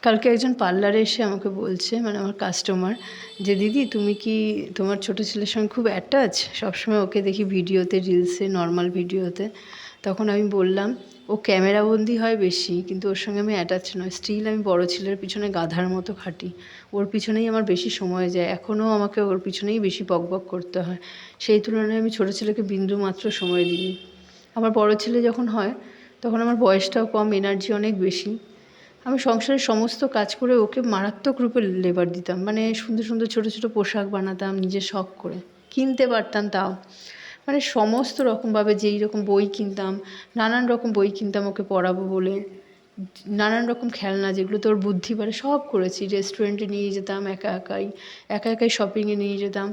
কালকে একজন পার্লারে এসে আমাকে বলছে, মানে আমার কাস্টমার, যে দিদি তুমি কি তোমার ছোটো ছেলের সঙ্গে খুব অ্যাটাচ? সবসময় ওকে দেখি ভিডিওতে, রিলসে, নর্মাল ভিডিওতে। তখন আমি বললাম, ও ক্যামেরাবন্দি হয় বেশি, কিন্তু ওর সঙ্গে আমি অ্যাটাচ নয়। স্টিল আমি বড় ছেলের পিছনে গাধার মতো খাটি, ওর পিছনেই আমার বেশি সময় যায়, এখনও আমাকে ওর পিছনেই বেশি বকবক করতে হয়। সেই তুলনায় আমি ছোটো ছেলেকে বিন্দুমাত্র সময় দিই। আমার বড় ছেলে যখন হয় তখন আমার বয়সটাও কম, এনার্জি অনেক বেশি। আমি সংসারের সমস্ত কাজ করে ওকে মারাত্মক রূপে লেবার দিতাম, মানে সুন্দর সুন্দর ছোটো ছোটো পোশাক বানাতাম নিজের শখ করে, কিনতে পারতাম তাও, মানে সমস্ত রকমভাবে যেই রকম বই কিনতাম, নানান রকম বই কিনতাম ওকে পড়াবো বলে, নানান রকম খেলনা যেগুলো তোর বুদ্ধি বাড়ে সব করেছি। রেস্টুরেন্টে নিয়ে যেতাম একা একাই শপিংয়ে নিয়ে যেতাম।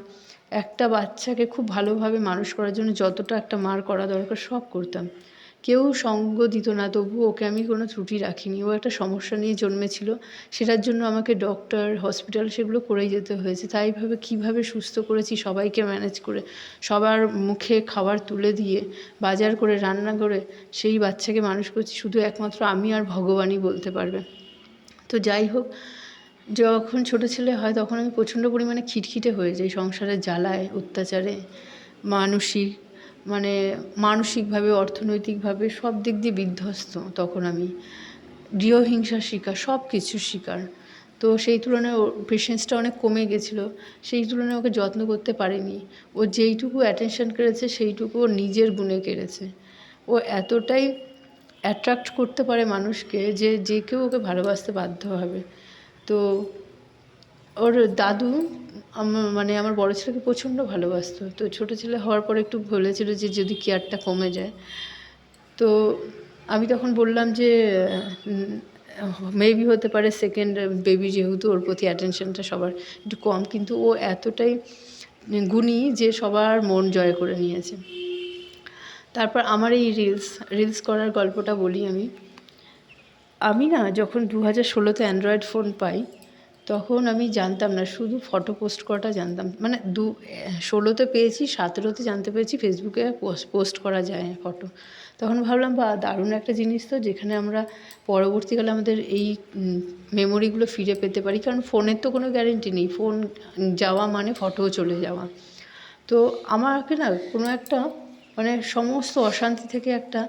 একটা বাচ্চাকে খুব ভালোভাবে মানুষ করার জন্য যতটা একটা মার করা দরকার সব করতাম। কেউ সঙ্গ দিত না, তবুও ওকে আমি কোনো ত্রুটি রাখিনি। ও একটা সমস্যা নিয়ে জন্মেছিল, সেটার জন্য আমাকে ডক্টর, হসপিটাল সেগুলো করেই যেতে হয়েছে। তাই ভাবে কীভাবে সুস্থ করেছি সবাইকে ম্যানেজ করে, সবার মুখে খাবার তুলে দিয়ে, বাজার করে, রান্না করে সেই বাচ্চাকে মানুষ করছি, শুধু একমাত্র আমি আর ভগবানই বলতে পারবে। তো যাই হোক, যখন ছোটো ছেলে হয় তখন আমি প্রচণ্ড পরিমাণে খিটখিটে হয়ে যাই সংসারের জ্বালায়, অত্যাচারে, মানসিক মানে মানসিকভাবে, অর্থনৈতিকভাবে সব দিক দিয়ে বিধ্বস্ত। তখন আমি গৃহহিংসার শিকার, সব কিছুর শিকার। তো সেই তুলনায় ওর পেশেন্সটা অনেক কমে গেছিলো, সেই তুলনায় ওকে যত্ন করতে পারিনি। ও যেইটুকু অ্যাটেনশন কেড়েছে সেইটুকু ওর নিজের গুণে কেড়েছে। ও এতটাই অ্যাট্রাক্ট করতে পারে মানুষকে যে যে কেউ ওকে ভালোবাসতে বাধ্য হবে। তো ওর দাদু মানে আমার বড় ছেলেকে প্রচণ্ড ভালোবাসতো। তো ছোটো ছেলে হওয়ার পর একটু বলেছিল যে যদি কেয়ারটা কমে যায়। তো আমি তখন বললাম যে মেবি হতে পারে সেকেন্ড বেবি, যেহেতু ওর প্রতি অ্যাটেনশনটা সবার একটু কম, কিন্তু ও এতটাই গুণী যে সবার মন জয় করে নিয়েছে। তারপর আমার এই রিলস করার গল্পটা বলি আমি না যখন 2016-তে অ্যান্ড্রয়েড ফোন পাই, তখন আমি জানতাম না, শুধু ফটো পোস্ট করাটা জানতাম। মানে 2016-তে পেয়েছি, 2017-তে জানতে পেরেছি ফেসবুকে পোস্ট করা যায় ফটো। তখন ভাবলাম বাহ, দারুণ একটা জিনিস তো, যেখানে আমরা পরবর্তীকালে আমাদের এই মেমোরিগুলো ফিরে পেতে পারি। কারণ ফোনের তো কোনো গ্যারেন্টি নেই, ফোন যাওয়া মানে ফটোও চলে যাওয়া। তো আমাকে না কোনো একটা মানে সমস্ত অশান্তি থেকে একটা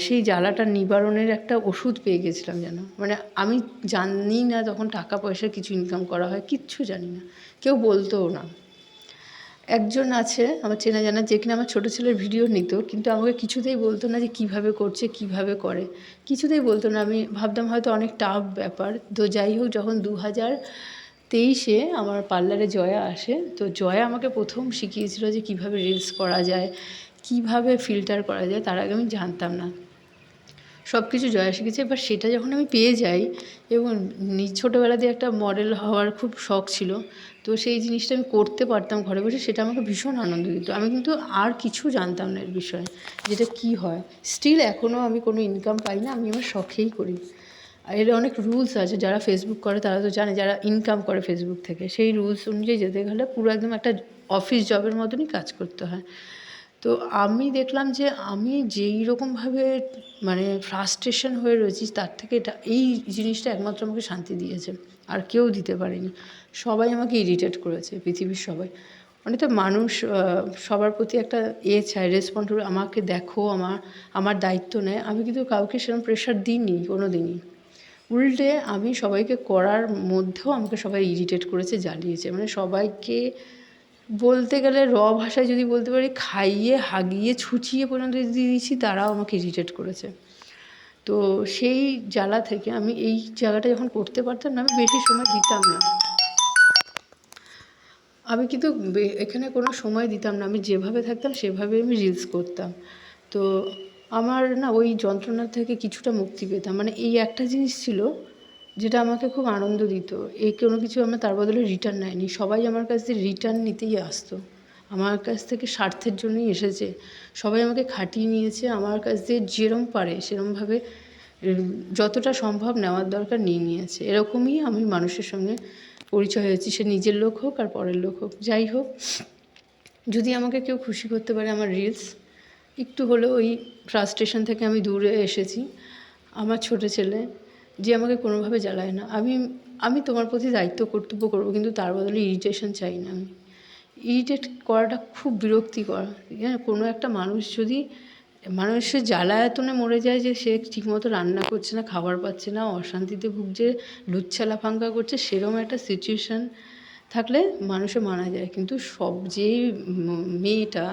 সেই জ্বালাটা নিবারণের একটা ওষুধ পেয়ে গেছিলাম যেন। মানে আমি জানি না তখন টাকা পয়সা কিছু ইনকাম করা হয়, কিচ্ছু জানি না, কেউ বলতোও না। একজন আছে আমার চেনা জানা, যে কিনা আমার ছোটো ছেলের ভিডিও নিত, কিন্তু আমাকে কিছুতেই বলতো না যে কীভাবে করছে, কীভাবে করে, কিছুতেই বলতো না। আমি ভাবতাম হয়তো অনেক টাফ ব্যাপার। তো যাই হোক, যখন 2023-এ আমার পার্লারে জয়া আসে, তো জয়া আমাকে প্রথম শিখিয়েছিল যে কীভাবে রিলস করা যায়, কীভাবে ফিল্টার করা যায়। তার আগে আমি জানতাম না, সব কিছু জয়া শিখেছে। এবার সেটা যখন আমি পেয়ে যাই, এবং ছোটোবেলা দিয়ে একটা মডেল হওয়ার খুব শখ ছিল, তো সেই জিনিসটা আমি করতে পারতাম ঘরে বসে, সেটা আমাকে ভীষণ আনন্দ দিত। আমি কিন্তু আর কিছু জানতাম না এর বিষয়ে, যেটা কী হয়। স্টিল এখনও আমি কোনো ইনকাম পাই না, আমি আমার শখেই করি। আর এর অনেক রুলস আছে, যারা ফেসবুক করে তারা তো জানে, যারা ইনকাম করে ফেসবুক থেকে, সেই রুলস অনুযায়ী যেতে গেলে পুরো একদম একটা অফিস জবের মতনই কাজ করতে হয়। তো আমি দেখলাম যে আমি যেই রকমভাবে মানে ফ্রাস্ট্রেশন হয়ে রয়েছি, তার থেকে এই জিনিসটা একমাত্র আমাকে শান্তি দিয়েছে, আর কেউ দিতে পারেনি। সবাই আমাকে ইরিটেট করেছে, পৃথিবীর সবাই। মানে তো মানুষ সবার প্রতি একটা চায়, রেসপন্সিবল, আমাকে দেখো, আমার দায়িত্ব নেয়। আমি কিন্তু কাউকে সেরকম প্রেশার দিইনি কোনো দিনই। উল্টে আমি সবাইকে করার মধ্যেও আমাকে সবাই ইরিটেট করেছে, জ্বালিয়েছে। মানে সবাইকে বলতে গেলে ভাষায় যদি বলতে পারি, খাইয়ে হাগিয়ে ছুঁচিয়ে পর্যন্ত দিয়ে দিয়েছি, তারাও আমাকে ইরিটেট করেছে। তো সেই জ্বালা থেকে আমি এই জায়গাটা যখন করতে পারতাম না, আমি বেশি সময় দিতাম না। আমি কিন্তু এখানে কোনো সময় দিতাম না, আমি যেভাবে থাকতাম সেভাবে আমি রিলস করতাম। তো আমার না ওই যন্ত্রণা থেকে কিছুটা মুক্তি পেতাম। মানে এই একটা জিনিস ছিল যেটা আমাকে খুব আনন্দ দিত। এই কোনো কিছু আমার তার বদলে রিটার্ন নেয়নি। সবাই আমার কাছ দিয়ে রিটার্ন নিতেই আসতো, আমার কাছ থেকে স্বার্থের জন্যই এসেছে। সবাই আমাকে খাটিয়ে নিয়েছে, আমার কাছ দিয়ে যেরম পারে সেরমভাবে যতটা সম্ভব নেওয়ার দরকার নিয়ে নিয়েছে। এরকমই আমি মানুষের সঙ্গে পরিচয় হয়েছি, সে নিজের লোক হোক আর পরের লোক হোক। যাই হোক, যদি আমাকে কেউ খুশি করতে পারে আমার রিলস, একটু হলেও ওই ফ্রাস্ট্রেশন থেকে আমি দূরে এসেছি। আমার ছোটো ছেলে যে আমাকে কোনোভাবে জ্বালায় না। আমি আমি তোমার প্রতি দায়িত্ব কর্তব্য করবো, কিন্তু তার বদলে ইরিটেশন চাই না আমি। ইরিটেট করাটা খুব বিরক্তিকর। কোনো একটা মানুষ যদি মানুষের জ্বালায়তনে মরে যায়, যে সে ঠিকমতো রান্না করছে না, খাবার পাচ্ছে না, অশান্তিতে ভুগছে, লুচ্ছা লাফাঙ্গা করছে, সেরকম একটা সিচুয়েশান থাকলে মানুষে মারা যায়। কিন্তু যেই মেয়েটা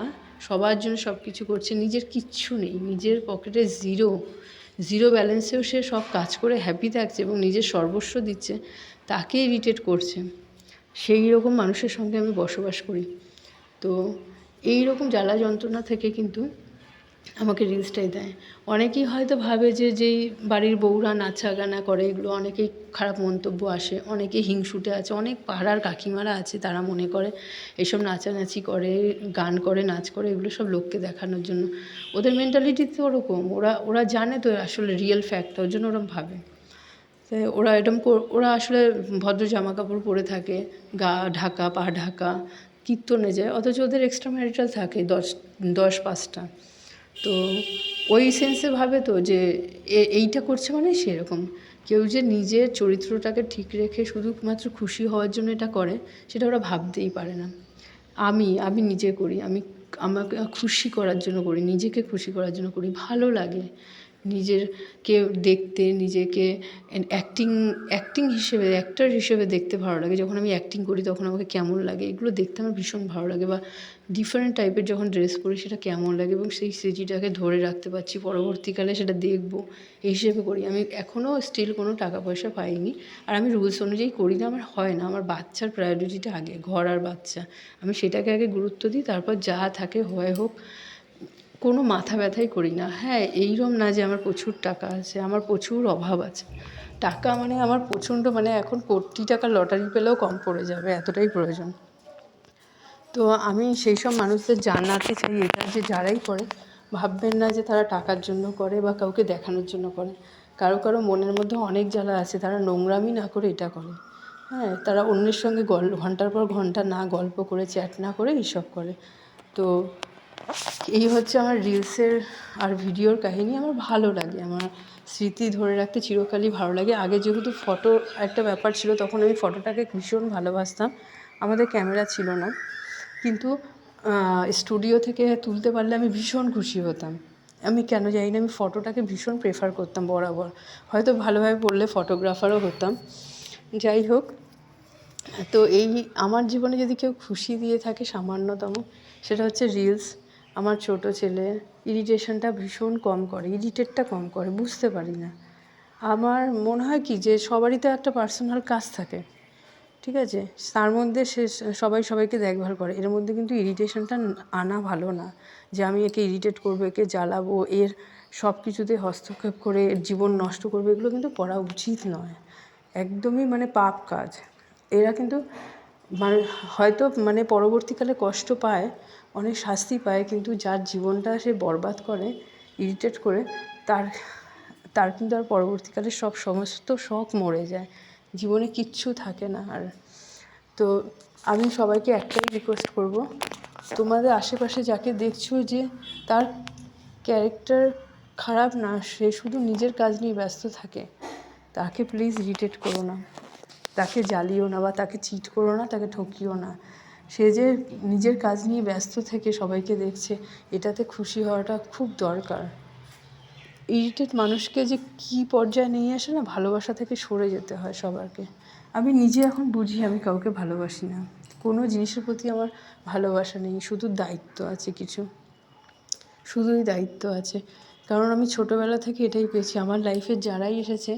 সবার জন্য সব কিছু করছে, নিজের কিচ্ছু নেই, নিজের পকেটে জিরো ব্যালেন্সেও সে সব কাজ করে হ্যাপি থাকছে এবং নিজের সর্বস্ব দিচ্ছে, তাকে ইরিটেট করছে। সেই রকম মানুষের সঙ্গে আমি বসবাস করি। তো এই রকম জ্বালা যন্ত্রণা থেকে কিন্তু আমাকে রিলসটাই দেয়। অনেকেই হয়তো ভাবে যে যেই বাড়ির বউরা নাচা গানা করে, এগুলো অনেকেই খারাপ মন্তব্য আসে, অনেকে হিংসুটে আছে, অনেক পাড়ার কাকিমারা আছে, তারা মনে করে এসব নাচানাচি করে, গান করে, নাচ করে, এগুলো সব লোককে দেখানোর জন্য। ওদের মেন্টালিটি তো ওরকম, ওরা জানে তো আসলে রিয়েল ফ্যাক্টটা, ওর জন্য ওরকম ভাবে। ওরা ওরা আসলে ভদ্র জামা কাপড় পরে থাকে, গা ঢাকা, পা ঢাকা, কীর্তনে যায়, অথচ ওদের এক্সট্রা ম্যারিটাল থাকে 5টা। তো ওই সেন্সে ভাবে তো যে এইটা করছে মানে সেরকম। কেউ যে নিজের চরিত্রটাকে ঠিক রেখে শুধুমাত্র খুশি হওয়ার জন্য এটা করে, সেটা ওরা ভাবতেই পারে না। আমি নিজে করি, আমাকে খুশি করার জন্য করি, নিজেকে খুশি করার জন্য করি, ভালো লাগে নিজেকে দেখতে, নিজেকে অ্যাক্টিং হিসেবে, অ্যাক্টর হিসেবে দেখতে ভালো লাগে। যখন আমি অ্যাক্টিং করি তখন আমাকে কেমন লাগে, এগুলো দেখতে আমার ভীষণ ভালো লাগে। বা ডিফারেন্ট টাইপের যখন ড্রেস পরি সেটা কেমন লাগে, এবং সেই স্মৃতিটাকে ধরে রাখতে পারছি, পরবর্তীকালে সেটা দেখবো, এই হিসেবে করি। আমি এখনও স্টিল কোনো টাকা পয়সা পাইনি, আর আমি রুলস অনুযায়ী করি না, আমার হয় না। আমার বাচ্চার প্রায়োরিটিটা আগে, ঘর আর বাচ্চা, আমি সেটাকে আগে গুরুত্ব দিই, তারপর যা থাকে হোক। কোনো মাথা ব্যথাই করি না। হ্যাঁ, এইরকম না যে আমার প্রচুর টাকা আছে, আমার প্রচুর অভাব আছে। টাকা মানে আমার প্রচণ্ড, মানে এখন কোটি টাকার লটারি পেলেও কম পড়ে যাবে, এতটাই প্রয়োজন। তো আমি সেই সব মানুষদের জানাতে চাই এটা, যে যারাই করে ভাববেন না যে তারা টাকার জন্য করে বা কাউকে দেখানোর জন্য করে। কারো মনের মধ্যে অনেক জ্বালা আছে, তারা নোংরামি না করে এটা করে। হ্যাঁ, তারা অন্যের সঙ্গে ঘন্টার পর ঘন্টা না গল্প করে, চ্যাট না করে এইসব করে। তো এই হচ্ছে আমার রিলসের আর ভিডিওর কাহিনী। আমার ভালো লাগে, আমার স্মৃতি ধরে রাখতে চিরকালই ভালো লাগে। আগে যেহেতু ফটো একটা ব্যাপার ছিল, তখন আমি ফটোটাকে ভীষণ ভালোবাসতাম। আমাদের ক্যামেরা ছিল না, কিন্তু স্টুডিও থেকে তুলতে পারলে আমি ভীষণ খুশি হতাম। আমি কেন জানি না, আমি ফটোটাকে ভীষণ প্রেফার করতাম বরাবর। হয়তো ভালোভাবে পড়লে ফটোগ্রাফারও হতাম। যাই হোক, তো এই আমার জীবনে যদি কেউ খুশি দিয়ে থাকে সামান্যতম, সেটা হচ্ছে রিলস। আমার ছোট ছেলে ইরিটেশনটা ভীষণ কম করে, ইরিটেটটা কম করে, বুঝতে পারি না। আমার মনে হয় কি, যে সবারই তো একটা পার্সোনাল কাজ থাকে, ঠিক আছে, তার মধ্যে সে সবাই সবাইকে দেখভাল করে। এর মধ্যে কিন্তু ইরিটেশনটা আনা ভালো না, যে আমি একে ইরিটেট করবো, একে জ্বালাবো, এর সব কিছুতে হস্তক্ষেপ করে এর জীবন নষ্ট করবো, এগুলো কিন্তু করা উচিত নয়, একদমই মানে পাপ কাজ। এরা কিন্তু মানে হয়তো মানে পরবর্তীকালে কষ্ট পায়, অনেক শাস্তি পায়, কিন্তু যার জীবনটা সে বরবাদ করে ইরিটেট করে, তার তার কিন্তু আর পরবর্তীকালে সমস্ত শখ মরে যায়, জীবনে কিচ্ছু থাকে না আর। তো আমি সবাইকে একটাই রিকোয়েস্ট করব, তোমাদের আশেপাশে যাকে দেখছো যে তার ক্যারেক্টার খারাপ না, সে শুধু নিজের কাজ নিয়ে ব্যস্ত থাকে, তাকে প্লিজ ইরিটেট করো না, তাকে জ্বালিও না, বা তাকে চিট করো না, তাকে ঠকিও না। সে যে নিজের কাজ নিয়ে ব্যস্ত থেকে সবাইকে দেখছে, এটাতে খুশি হওয়াটা খুব দরকার। ইরিটেট মানুষকে যে কী পর্যায়ে নিয়ে আসে না, ভালোবাসা থেকে সরে যেতে হয় সবারকে। আমি নিজে এখন বুঝি আমি কাউকে ভালোবাসি না, কোনো জিনিসের প্রতি আমার ভালোবাসা নেই, শুধু দায়িত্ব আছে কিছু, শুধুই দায়িত্ব আছে। কারণ আমি ছোটোবেলা থেকে এটাই পেয়েছি, আমার লাইফে যারাই এসেছে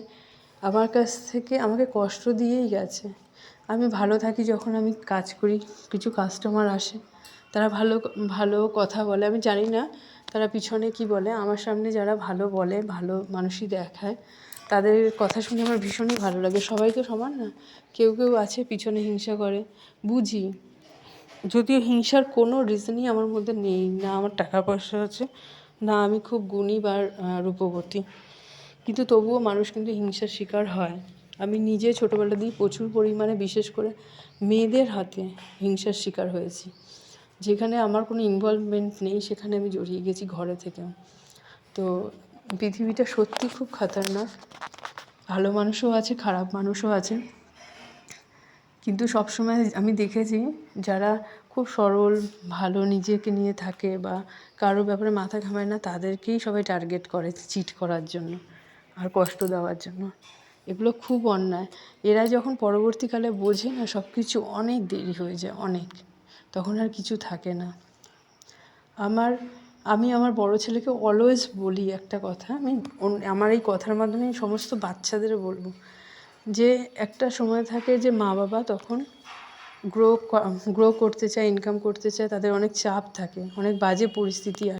আমার কাছ থেকে আমাকে কষ্ট দিয়েই গেছে। আমি ভালো থাকি যখন আমি কাজ করি, কিছু কাস্টমার আসে, তারা ভালো ভালো কথা বলে, আমি জানি না তারা পিছনে কী বলে। আমার সামনে যারা ভালো বলে, ভালো মানুষই দেখায়, তাদের কথা শুনে আমার ভীষণই ভালো লাগে। সবাই তো সমান না, কেউ আছে পিছনে হিংসা করে, বুঝি। যদিও হিংসার কোনো রিজনই আমার মধ্যে নেই, না আমার টাকা পয়সা আছে, না আমি খুব গুণী বা রূপবতী, কিন্তু তবুও মানুষ কিন্তু হিংসার শিকার হয়। আমি নিজে ছোটোবেলা দিয়ে প্রচুর পরিমাণে, বিশেষ করে মেয়েদের হাতে হিংসার শিকার হয়েছি। যেখানে আমার কোনো ইনভলভমেন্ট নেই সেখানে আমি জড়িয়ে গেছি ঘরে থেকে। তো পৃথিবীটা সত্যি খুব খতরনাক। ভালো মানুষও আছে, খারাপ মানুষও আছে, কিন্তু সবসময় আমি দেখেছি যারা খুব সরল, ভালো নিজেকে নিয়ে থাকে বা কারোর ব্যাপারে মাথা ঘামায় না, তাদেরকেই সবাই টার্গেট করে চিট করার জন্য আর কষ্ট দেওয়ার জন্য। এগুলো খুব অন্যায়। এরা যখন পরবর্তীকালে বোঝে না, সব কিছু অনেক দেরি হয়ে যায়, অনেক, তখন আর কিছু থাকে না। আমি আমার বড় ছেলেকে অলওয়েজ বলি একটা কথা, আমার এই কথার মাধ্যমে সমস্ত বাচ্চাদেরও বলবো, যে একটা সময় থাকে যে মা বাবা তখন গ্রো করতে চায়, ইনকাম করতে চায়, তাদের অনেক চাপ থাকে, অনেক বাজে পরিস্থিতি